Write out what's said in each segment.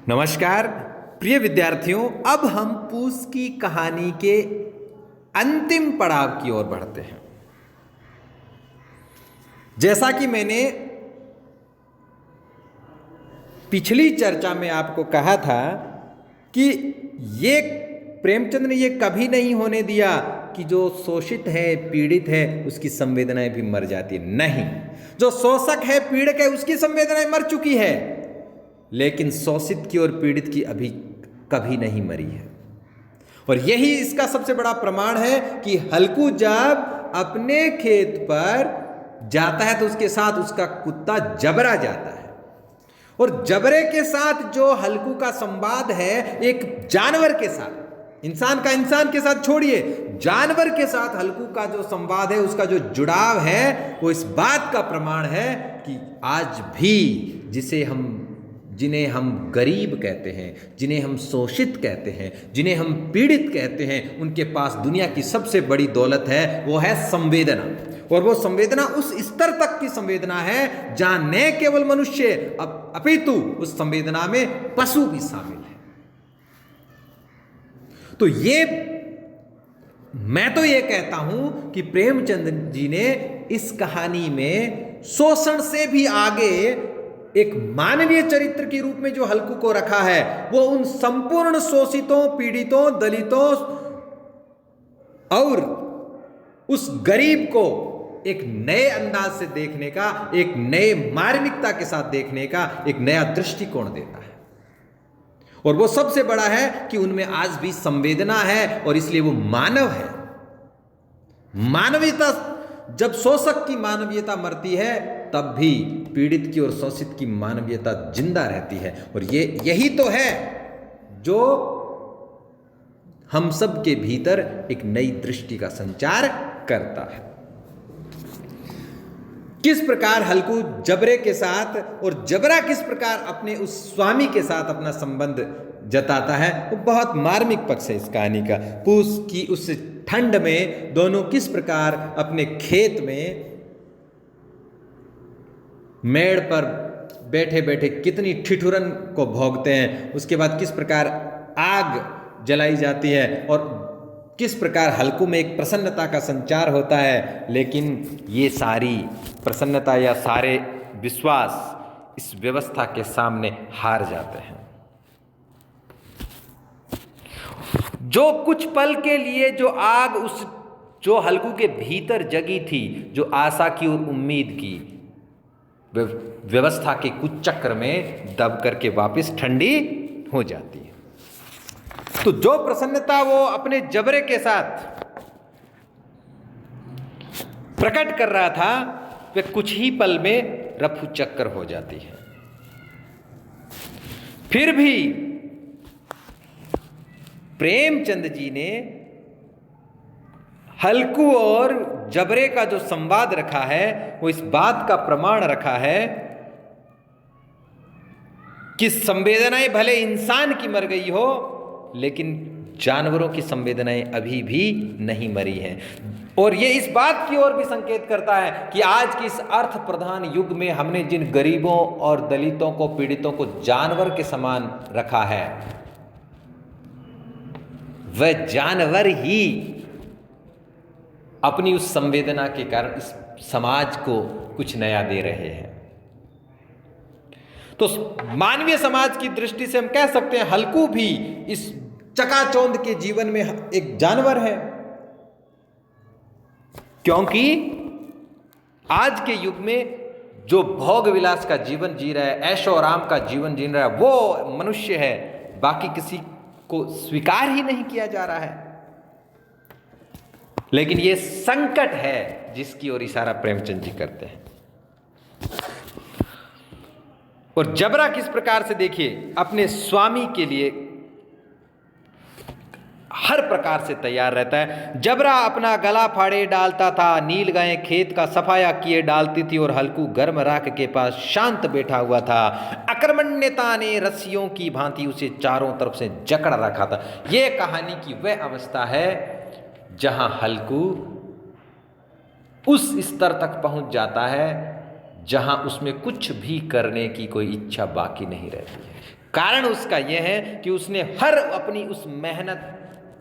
नमस्कार प्रिय विद्यार्थियों, अब हम पूस की कहानी के अंतिम पड़ाव की ओर बढ़ते हैं। जैसा कि मैंने पिछली चर्चा में आपको कहा था कि ये प्रेमचंद ने ये कभी नहीं होने दिया कि जो शोषित है, पीड़ित है, उसकी संवेदनाएं भी मर जाती है। नहीं, जो शोषक है, पीड़क है, उसकी संवेदनाएं मर चुकी है, लेकिन शोषित की और पीड़ित की अभी कभी नहीं मरी है। और यही इसका सबसे बड़ा प्रमाण है कि हल्कू जब अपने खेत पर जाता है तो उसके साथ उसका कुत्ता जबरा जाता है, और जबरे के साथ जो हल्कू का संवाद है एक जानवर के साथ, इंसान के साथ छोड़िए, जानवर के साथ हल्कू का जो संवाद है, उसका जो जुड़ाव है, वो इस बात का प्रमाण है कि आज भी जिन्हें हम गरीब कहते हैं, जिन्हें हम शोषित कहते हैं, जिन्हें हम पीड़ित कहते हैं, उनके पास दुनिया की सबसे बड़ी दौलत है, वो है संवेदना। और वो संवेदना उस स्तर तक की संवेदना है जहां न केवल मनुष्य अपितु उस संवेदना में पशु भी शामिल है। तो मैं तो ये कहता हूं कि प्रेमचंद जी ने इस कहानी में शोषण से भी आगे एक मानवीय चरित्र के रूप में जो हल्कू को रखा है, वो उन संपूर्ण शोषितों, पीड़ितों, दलितों और उस गरीब को एक नए अंदाज से देखने का, एक नए मार्मिकता के साथ देखने का एक नया दृष्टिकोण देता है। और वो सबसे बड़ा है कि उनमें आज भी संवेदना है और इसलिए वो मानव है। मानवीयता, जब शोषक की मानवीयता मरती है तब भी पीड़ित की और शोषित की मानवीयता जिंदा रहती है। और यही तो है जो हम सब के भीतर एक नई दृष्टि का संचार करता है। किस प्रकार हल्कू जबरे के साथ और जबरा किस प्रकार अपने उस स्वामी के साथ अपना संबंध जताता है, वो बहुत मार्मिक पक्ष है इस कहानी का। पूस की उस ठंड में दोनों किस प्रकार अपने खेत में मेड़ पर बैठे बैठे कितनी ठिठुरन को भोगते हैं, उसके बाद किस प्रकार आग जलाई जाती है और किस प्रकार हल्कू में एक प्रसन्नता का संचार होता है। लेकिन ये सारी प्रसन्नता या सारे विश्वास इस व्यवस्था के सामने हार जाते हैं। जो कुछ पल के लिए जो आग जो हल्कू के भीतर जगी थी, जो आशा की और उम्मीद की, व्यवस्था के कुछ चक्र में दब करके वापस ठंडी हो जाती है। तो जो प्रसन्नता वो अपने जबरे के साथ प्रकट कर रहा था, वह कुछ ही पल में रफू चक्कर हो जाती है। फिर भी प्रेमचंद जी ने हल्कू और जबरे का जो संवाद रखा है, वो इस बात का प्रमाण रखा है कि संवेदनाएं भले इंसान की मर गई हो, लेकिन जानवरों की संवेदनाएं अभी भी नहीं मरी हैं। और ये इस बात की ओर भी संकेत करता है कि आज के इस अर्थ प्रधान युग में हमने जिन गरीबों और दलितों को, पीड़ितों को जानवर के समान रखा है, वह जानवर ही अपनी उस संवेदना के कारण इस समाज को कुछ नया दे रहे हैं। तो मानवीय समाज की दृष्टि से हम कह सकते हैं हल्कू भी इस चकाचौंध के जीवन में एक जानवर है, क्योंकि आज के युग में जो भोग विलास का जीवन जी रहा है, ऐशो आराम का जीवन जी रहा है, वो मनुष्य है, बाकी किसी को स्वीकार ही नहीं किया जा रहा है। लेकिन ये संकट है जिसकी ओर इशारा प्रेमचंद जी करते हैं। और जबरा किस प्रकार से, देखिए, अपने स्वामी के लिए हर प्रकार से तैयार रहता है। जबरा अपना गला फाड़े डालता था, नील गायें खेत का सफाया किए डालती थी और हल्कू गर्म राख के पास शांत बैठा हुआ था। अकर्मण्यता ने रस्सियों की भांति उसे चारों तरफ से जकड़ रखा था। यह कहानी की वह अवस्था है जहां हल्कू उस स्तर तक पहुंच जाता है जहाँ उसमें कुछ भी करने की कोई इच्छा बाकी नहीं रहती है। कारण उसका यह है कि उसने हर अपनी उस मेहनत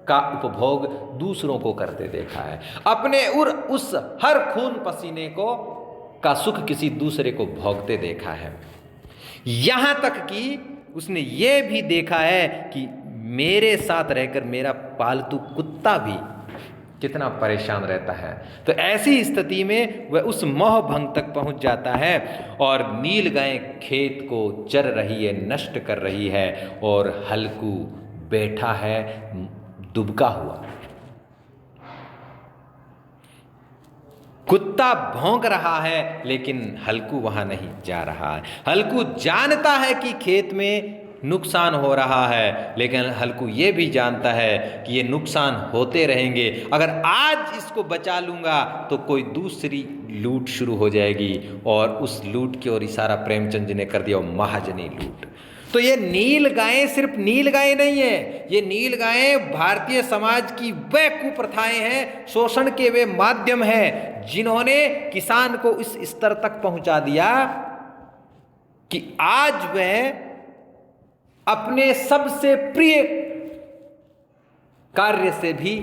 का उपभोग दूसरों को करते देखा है, अपने उस हर खून पसीने को का सुख किसी दूसरे को भोगते देखा है। यहाँ तक कि उसने ये भी देखा है कि मेरे साथ रहकर मेरा पालतू कुत्ता भी कितना परेशान रहता है। तो ऐसी स्थिति में वह उस मोह भंग तक पहुंच जाता है और नील गाय खेत को चर रही है, नष्ट कर रही है, और हल्कू बैठा है दुबका हुआ। कुत्ता भौंक रहा है लेकिन हल्कू वहां नहीं जा रहा है। हल्कू जानता है कि खेत में नुकसान हो रहा है, लेकिन हल्कू ये भी जानता है कि ये नुकसान होते रहेंगे। अगर आज इसको बचा लूँगा तो कोई दूसरी लूट शुरू हो जाएगी, और उस लूट की ओर इशारा प्रेमचंद जी ने कर दिया, महाजनी लूट। तो ये नील गायें सिर्फ नील गायें नहीं है, ये नील गायें भारतीय समाज की वह कुप्रथाएं हैं, शोषण के वे माध्यम हैं जिन्होंने किसान को इस स्तर तक पहुंचा दिया कि आज वह अपने सबसे प्रिय कार्य से भी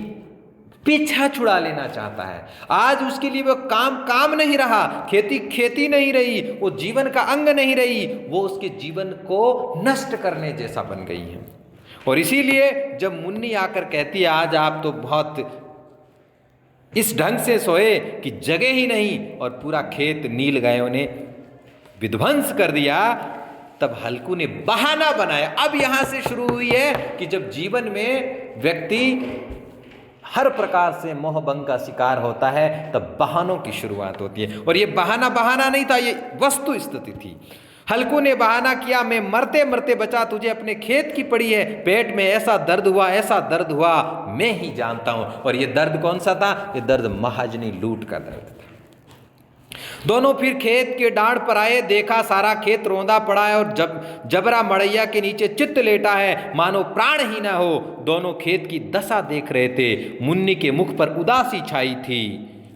पीछा छुड़ा लेना चाहता है। आज उसके लिए वो काम नहीं रहा, खेती नहीं रही, वो जीवन का अंग नहीं रही, वो उसके जीवन को नष्ट करने जैसा बन गई है। और इसीलिए जब मुन्नी आकर कहती है आज आप तो बहुत इस ढंग से सोए कि जगह ही नहीं, और पूरा खेत नील गायों ने विध्वंस कर दिया, तब हल्कू ने बहाना बनाया। अब यहां से शुरू हुई है कि जब जीवन में व्यक्ति हर प्रकार से मोहभंग का शिकार होता है तब बहानों की शुरुआत होती है। और ये बहाना नहीं था, ये वस्तु स्थिति थी। हल्कू ने बहाना किया, मैं मरते मरते बचा, तुझे अपने खेत की पड़ी है, पेट में ऐसा दर्द हुआ मैं ही जानता हूं। और ये दर्द कौन सा था? ये दर्द महाजनी लूट का दर्द था। दोनों फिर खेत के डांड पर आए, देखा सारा खेत रौंदा पड़ा है और जबरा मड़ैया के नीचे चित्त लेटा है, मानो प्राण ही ना हो। दोनों खेत की दशा देख रहे थे। मुन्नी के मुख पर उदासी छाई थी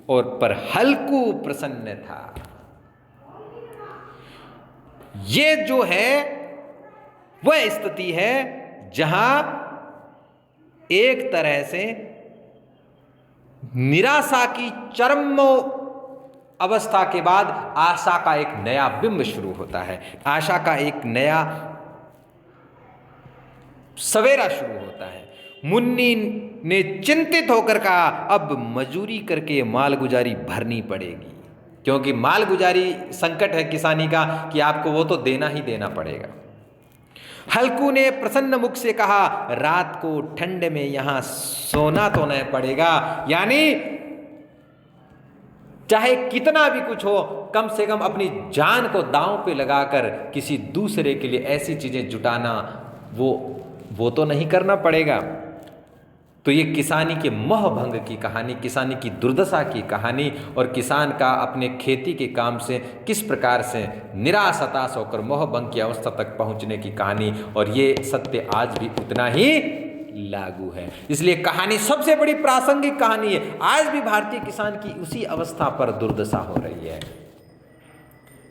और पर हल्कू प्रसन्न था। ये जो है वह स्थिति है जहां एक तरह से निराशा की चरम अवस्था के बाद आशा का एक नया बिंब शुरू होता है, आशा का एक नया सवेरा शुरू होता है। मुन्नी ने चिंतित होकर कहा अब मजूरी करके मालगुजारी भरनी पड़ेगी, क्योंकि मालगुजारी संकट है किसानी का कि आपको वो तो देना ही देना पड़ेगा। हल्कू ने प्रसन्न मुख से कहा रात को ठंड में यहां सोना तो नहीं पड़ेगा, यानी चाहे कितना भी कुछ हो, कम से कम अपनी जान को दांव पे लगाकर किसी दूसरे के लिए ऐसी चीजें जुटाना वो तो नहीं करना पड़ेगा। तो ये किसानी के मोह भंग की कहानी, किसानी की दुर्दशा की कहानी, और किसान का अपने खेती के काम से किस प्रकार से निराश हताश होकर मोह भंग की अवस्था तक पहुंचने की कहानी। और ये सत्य आज भी उतना ही लागू है, इसलिए कहानी सबसे बड़ी प्रासंगिक कहानी है। आज भी भारतीय किसान की उसी अवस्था पर दुर्दशा हो रही है।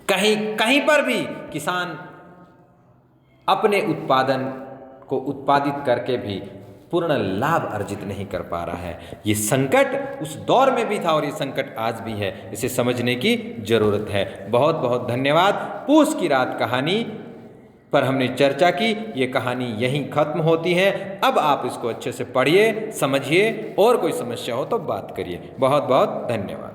कहीं पर भी किसान अपने उत्पादन को उत्पादित करके भी पूर्ण लाभ अर्जित नहीं कर पा रहा है। ये संकट उस दौर में भी था और ये संकट आज भी है, इसे समझने की जरूरत है। बहुत बहुत धन्यवाद। पूस की रात कहानी पर हमने चर्चा की, ये कहानी यहीं खत्म होती है। अब आप इसको अच्छे से पढ़िए, समझिए, और कोई समस्या हो तो बात करिए। बहुत बहुत धन्यवाद।